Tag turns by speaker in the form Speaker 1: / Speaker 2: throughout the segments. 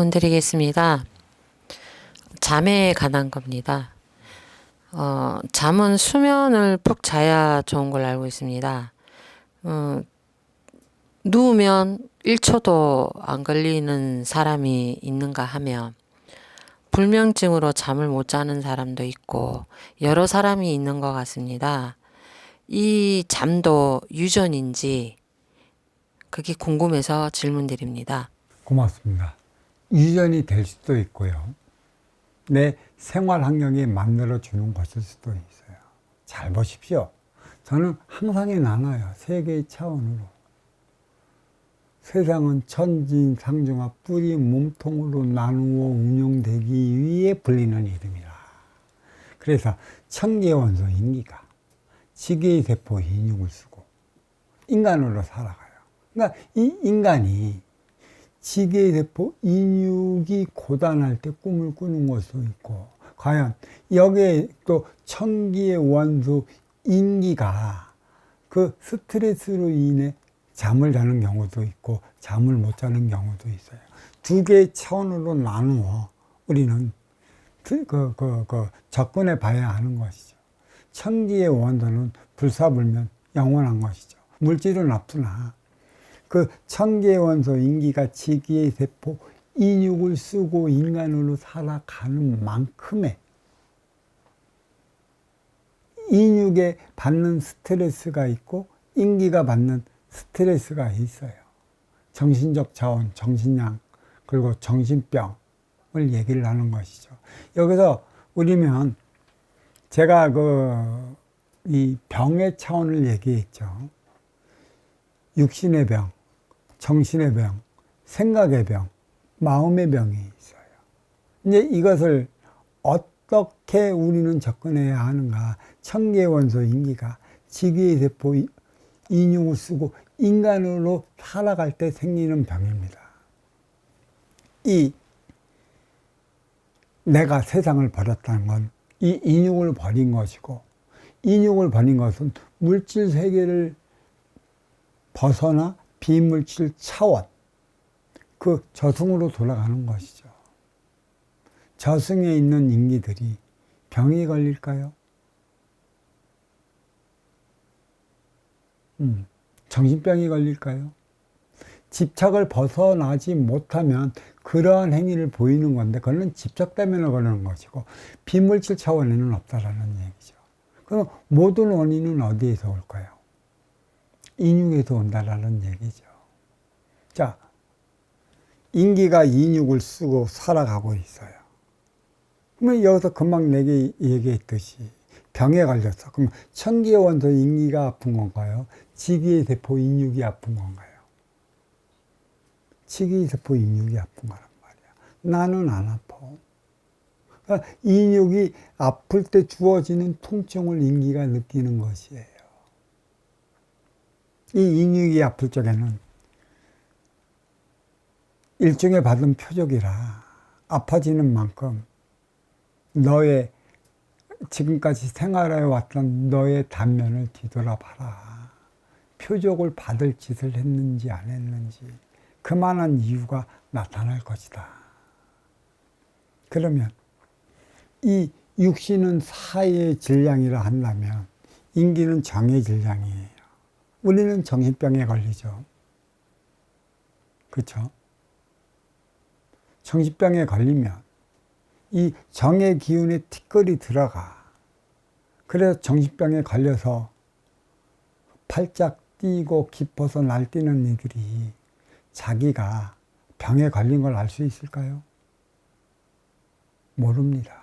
Speaker 1: 질문 드리겠습니다. 잠에 관한 겁니다. 잠은 수면을 푹 자야 좋은 걸 알고 있습니다. 누우면 1초도 안 걸리는 사람이 있는가 하면 불면증으로 잠을 못 자는 사람도 있고 여러 사람이 있는 것 같습니다. 이 잠도 유전인지 그게 궁금해서 질문 드립니다.
Speaker 2: 고맙습니다. 유전이 될 수도 있고요. 내 생활 환경이 만들어주는 것일 수도 있어요. 잘 보십시오. 저는 항상에 나눠요. 세 개의 차원으로. 세상은 천진상중하 뿌리 몸통으로 나누어 운영되기 위해 불리는 이름이라. 그래서 천계원소 인기가 지계의 세포 인육을 쓰고 인간으로 살아가요. 그러니까 이 인간이 지계의 세포 인육이 고단할 때 꿈을 꾸는 것도 있고, 과연 여기에 또 천기의 원소 인기가 그 스트레스로 인해 잠을 자는 경우도 있고 잠을 못 자는 경우도 있어요. 두 개의 차원으로 나누어 우리는 접근해 봐야 하는 것이죠. 천기의 원소는 불사불면 영원한 것이죠. 물질은 없으나 그 천계의 원소 인기가 지기의 세포 인육을 쓰고 인간으로 살아가는 만큼의 인육에 받는 스트레스가 있고 인기가 받는 스트레스가 있어요. 정신적 자원, 정신량, 그리고 정신병을 얘기를 하는 것이죠. 여기서 우리면 제가 이 병의 차원을 얘기했죠. 육신의 병, 정신의 병, 생각의 병, 마음의 병이 있어요. 이제 이것을 어떻게 우리는 접근해야 하는가? 천계의 원소 인기가 지기의 세포 인육을 쓰고 인간으로 살아갈 때 생기는 병입니다. 내가 세상을 버렸다는 건 이 인육을 버린 것이고, 인육을 버린 것은 물질 세계를 벗어나 비물질 차원, 그 저승으로 돌아가는 것이죠. 저승에 있는 인기들이 병이 걸릴까요? 정신병이 걸릴까요? 집착을 벗어나지 못하면 그러한 행위를 보이는 건데, 그거는 집착 때문에 그러는 것이고 비물질 차원에는 없다라는 얘기죠. 그럼 모든 원인은 어디에서 올까요? 인육에서 온다라는 얘기죠. 자, 인기가 인육을 쓰고 살아가고 있어요. 그러면 여기서 금방 내게 얘기했듯이 병에 걸렸어. 그럼 천기의 원소 인기가 아픈 건가요? 지기의 세포 인육이 아픈 건가요? 지기의 세포 인육이 아픈 거란 말이야. 나는 안 아파. 그러니까 인육이 아플 때 주어지는 통증을 인기가 느끼는 것이에요. 이 인육이 아플 적에는 일종의 받은 표적이라 아파지는 만큼 너의 지금까지 생활해 왔던 너의 단면을 뒤돌아봐라. 표적을 받을 짓을 했는지 안 했는지 그만한 이유가 나타날 것이다. 그러면 이 육신은 사의 질량이라 한다면 인기는 정의 질량이에요. 우리는 정신병에 걸리죠. 그렇죠? 정신병에 걸리면 이 정의 기운에 티끌이 들어가. 그래서 정신병에 걸려서 팔짝 뛰고 깊어서 날뛰는 이들이 자기가 병에 걸린 걸 알 수 있을까요? 모릅니다.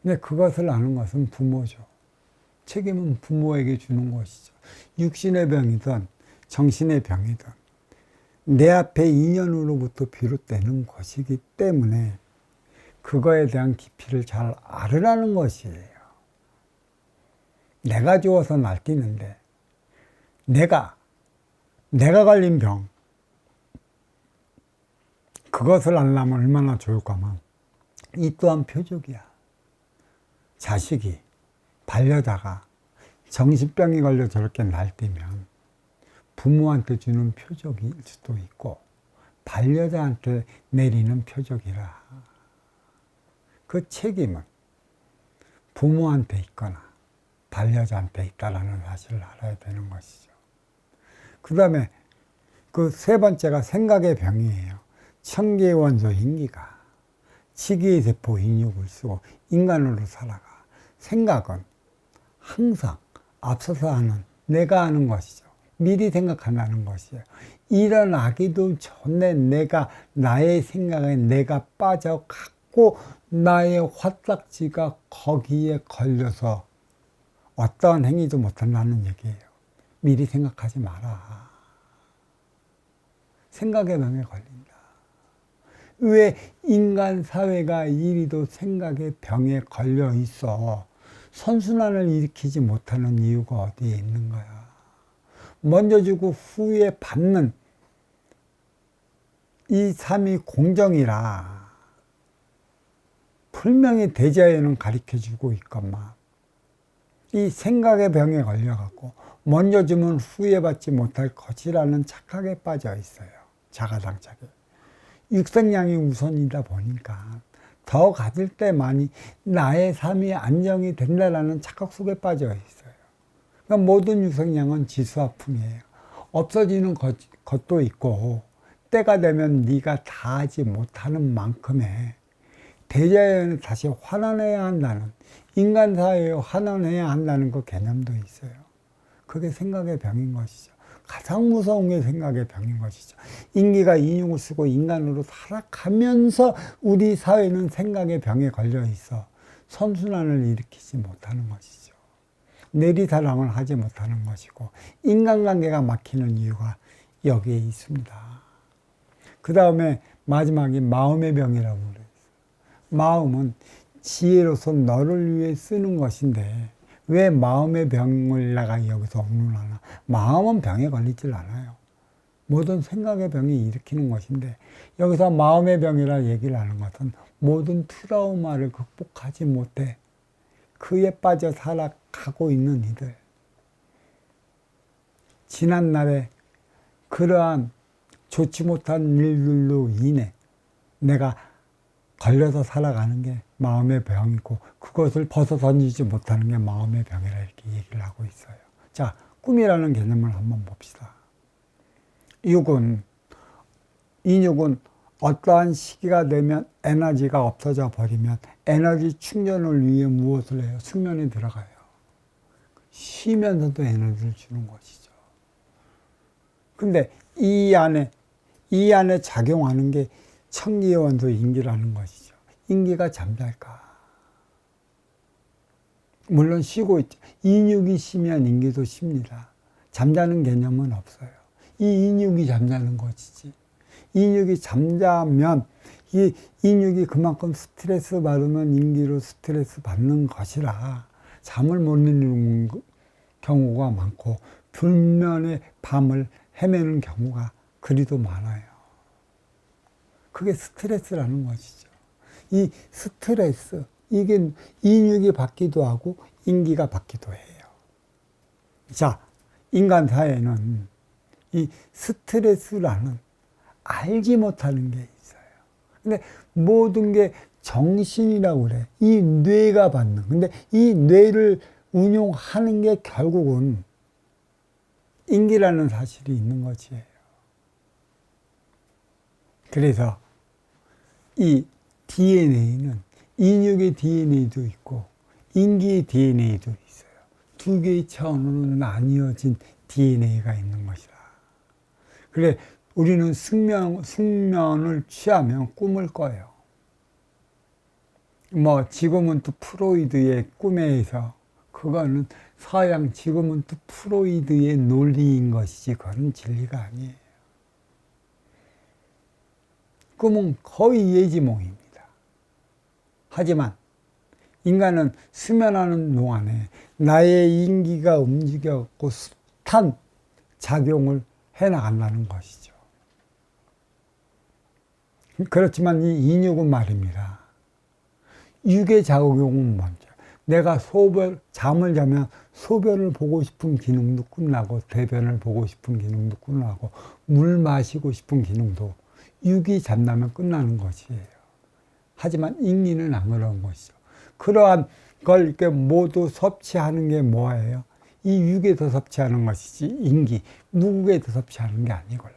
Speaker 2: 근데 그것을 아는 것은 부모죠. 책임은 부모에게 주는 것이죠. 육신의 병이든 정신의 병이든 내 앞에 인연으로부터 비롯되는 것이기 때문에 그거에 대한 깊이를 잘 알으라는 것이에요. 내가 주어서 날뛰는데 내가 걸린 병, 그것을 알려면 얼마나 좋을까만 이 또한 표적이야. 자식이, 반려자가 정신병이 걸려 저렇게 날뛰면 부모한테 주는 표적일 수도 있고 반려자한테 내리는 표적이라 그 책임은 부모한테 있거나 반려자한테 있다라는 사실을 알아야 되는 것이죠. 그 다음에 그 세 번째가 생각의 병이에요. 천계의 원소 인기가 지기의 세포 인육을 쓰고 인간으로 살아가. 생각은 항상 앞서서 하는 내가 하는 것이죠. 미리 생각한다는 것이에요. 일어나기도 전에 내가 나의 생각에 내가 빠져갖고 나의 화딱지가 거기에 걸려서 어떠한 행위도 못한다는 얘기예요. 미리 생각하지 마라. 생각의 병에 걸린다. 왜 인간 사회가 이리도 생각의 병에 걸려 있어? 선순환을 일으키지 못하는 이유가 어디에 있는 거야? 먼저 주고 후에 받는 이 삶이 공정이라 분명히 대자연은 가르쳐주고 있건만 이 생각의 병에 걸려갖고 먼저 주면 후에 받지 못할 것이라는 착각에 빠져 있어요. 자가당착에. 육생량이 우선이다 보니까 더 가질 때만이 나의 삶이 안정이 된다라는 착각 속에 빠져 있어요. 그러니까 모든 육생량은 지수화풍이에요. 없어지는 것도 있고 때가 되면 네가 다 하지 못하는 만큼의 대자연을 다시 환원해야 한다는, 인간 사회에 환원해야 한다는 그 개념도 있어요. 그게 생각의 병인 것이죠. 가장 무서운 게 생각의 병인 것이죠. 인기가 인육을 쓰고 인간으로 살아가면서 우리 사회는 생각의 병에 걸려 있어 선순환을 일으키지 못하는 것이죠. 내리사랑을 하지 못하는 것이고 인간관계가 막히는 이유가 여기에 있습니다. 그 다음에 마지막이 마음의 병이라고 그래요. 마음은 지혜로서 너를 위해 쓰는 것인데 왜 마음의 병을 내가 여기서 언급하나? 마음은 병에 걸리질 않아요. 모든 생각의 병이 일으키는 것인데 여기서 마음의 병이라 얘기를 하는 것은 모든 트라우마를 극복하지 못해 그에 빠져 살아가고 있는 이들, 지난날에 그러한 좋지 못한 일들로 인해 내가 걸려서 살아가는 게 마음의 병이고 그것을 벗어 던지지 못하는 게 마음의 병이라 이렇게 얘기를 하고 있어요. 자, 꿈이라는 개념을 한번 봅시다. 인육은 어떠한 시기가 되면 에너지가 없어져 버리면 에너지 충전을 위해 무엇을 해요? 숙면에 들어가요. 쉬면서도 에너지를 주는 것이죠. 근데 이 안에 작용하는 게 천기의 원소 인기라는 것이죠. 인기가 잠잘까? 물론 쉬고 있죠. 인육이 쉬면 인기도 쉽니다. 잠자는 개념은 없어요. 이 인육이 잠자는 것이지. 인육이 잠자면 이 인육이 그만큼 스트레스 받으면 인기로 스트레스 받는 것이라 잠을 못 이루는 경우가 많고 불면의 밤을 헤매는 경우가 그리도 많아요. 그게 스트레스라는 것이죠. 이 스트레스, 이게 인육이 받기도 하고 인기가 받기도 해요. 자, 인간 사회는 이 스트레스라는 알지 못하는 게 있어요. 근데 모든 게 정신이라고 그래. 이 뇌가 받는. 근데 이 뇌를 운용하는 게 결국은 인기라는 사실이 있는 것이에요. 그래서 이 DNA는 인육의 DNA도 있고 인기의 DNA도 있어요. 두 개의 차원으로 나뉘어진 DNA가 있는 것이다. 그래 우리는 숙면을 취하면 꿈을 꿔요. 지금은 또 프로이드의 꿈에서 그거는 서양 지금은 또 프로이드의 논리인 것이지 그건 진리가 아니에요. 꿈은 거의 예지몽입니다. 하지만 인간은 수면하는 동안에 나의 인기가 움직여갖고 숱한 작용을 해나간다는 것이죠. 그렇지만 이 인육은 말입니다. 육의 작용은 먼저. 내가 잠을 자면 소변을 보고 싶은 기능도 끝나고 대변을 보고 싶은 기능도 끝나고 물 마시고 싶은 기능도 육이 잠나면 끝나는 것이에요. 하지만 인기는 안 그런 것이죠. 그러한 걸 이렇게 모두 섭취하는 게 뭐예요? 이 육에서 섭취하는 것이지 인기, 무국에서 섭취하는 게 아니걸라.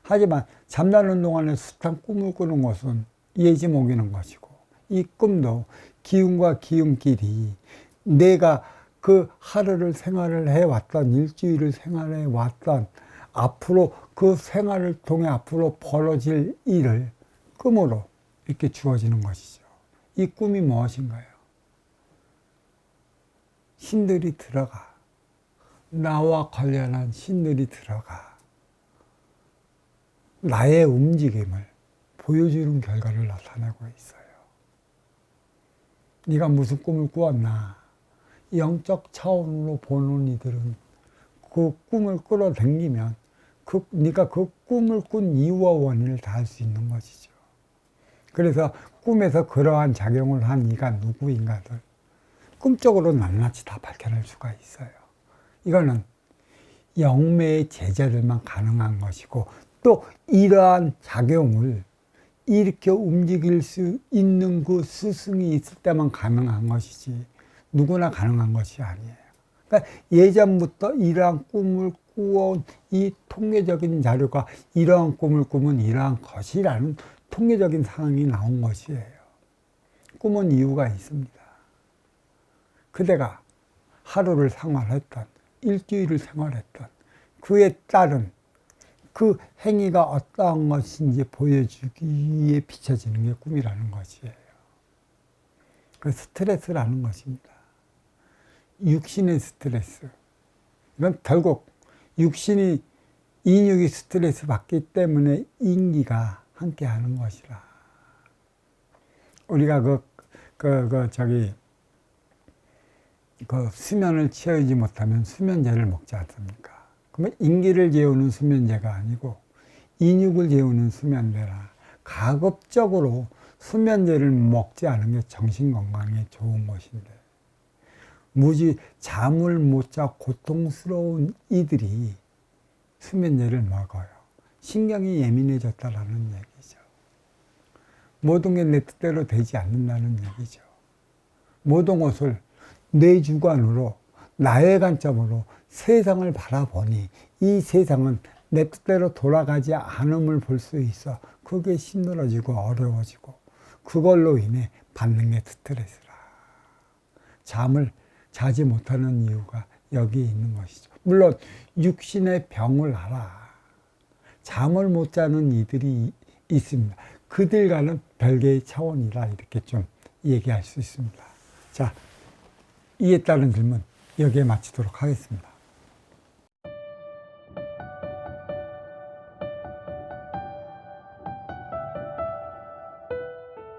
Speaker 2: 하지만 잠자는 동안에 숱한 꿈을 꾸는 것은 예지몽이는 것이고, 이 꿈도 기운과 기운끼리 내가 그 하루를 생활을 해왔던, 일주일을 생활해왔던, 앞으로 그 생활을 통해 앞으로 벌어질 일을 꿈으로 이렇게 주어지는 것이죠. 이 꿈이 무엇인가요? 신들이 들어가, 나와 관련한 신들이 들어가 나의 움직임을 보여주는 결과를 나타내고 있어요. 네가 무슨 꿈을 꾸었나? 영적 차원으로 보는 이들은 그 꿈을 끌어당기면 네가 그 꿈을 꾼 이유와 원인을 다 알 수 있는 것이죠. 그래서 꿈에서 그러한 작용을 한 네가 누구인가를 꿈적으로 낱낱이 다 밝혀낼 수가 있어요. 이거는 영매의 제자들만 가능한 것이고, 또 이러한 작용을 일으켜 움직일 수 있는 그 스승이 있을 때만 가능한 것이지 누구나 가능한 것이 아니에요. 그러니까 예전부터 이러한 꿈을 꾸어온 이 통계적인 자료가 이러한 꿈을 꾸면 이러한 것이라는 통계적인 상황이 나온 것이에요. 꿈은 이유가 있습니다. 그대가 하루를 생활했던, 일주일을 생활했던 그에 따른 그 행위가 어떠한 것인지 보여주기 위해 비춰지는 게 꿈이라는 것이에요. 그 스트레스라는 것입니다. 육신의 스트레스. 이건 결국 육신이 인육이 스트레스 받기 때문에 인기가 함께 하는 것이라. 우리가 그 수면을 취하지 못하면 수면제를 먹지 않습니까? 그러면 인기를 재우는 수면제가 아니고 인육을 재우는 수면제라. 가급적으로 수면제를 먹지 않은 게 정신 건강에 좋은 것인데, 무지 잠을 못 자 고통스러운 이들이 수면제를 먹어요. 신경이 예민해졌다라는 얘기죠. 모든 게 내 뜻대로 되지 않는다는 얘기죠. 모든 것을 내 주관으로, 나의 관점으로 세상을 바라보니 이 세상은 내 뜻대로 돌아가지 않음을 볼 수 있어. 그게 힘들어지고 어려워지고, 그걸로 인해 받는 게 스트레스라. 잠을 자지 못하는 이유가 여기에 있는 것이죠. 물론 육신의 병을 알아. 잠을 못 자는 이들이 있습니다. 그들과는 별개의 차원이라 이렇게 좀 얘기할 수 있습니다. 자, 이에 따른 질문 여기에 마치도록 하겠습니다.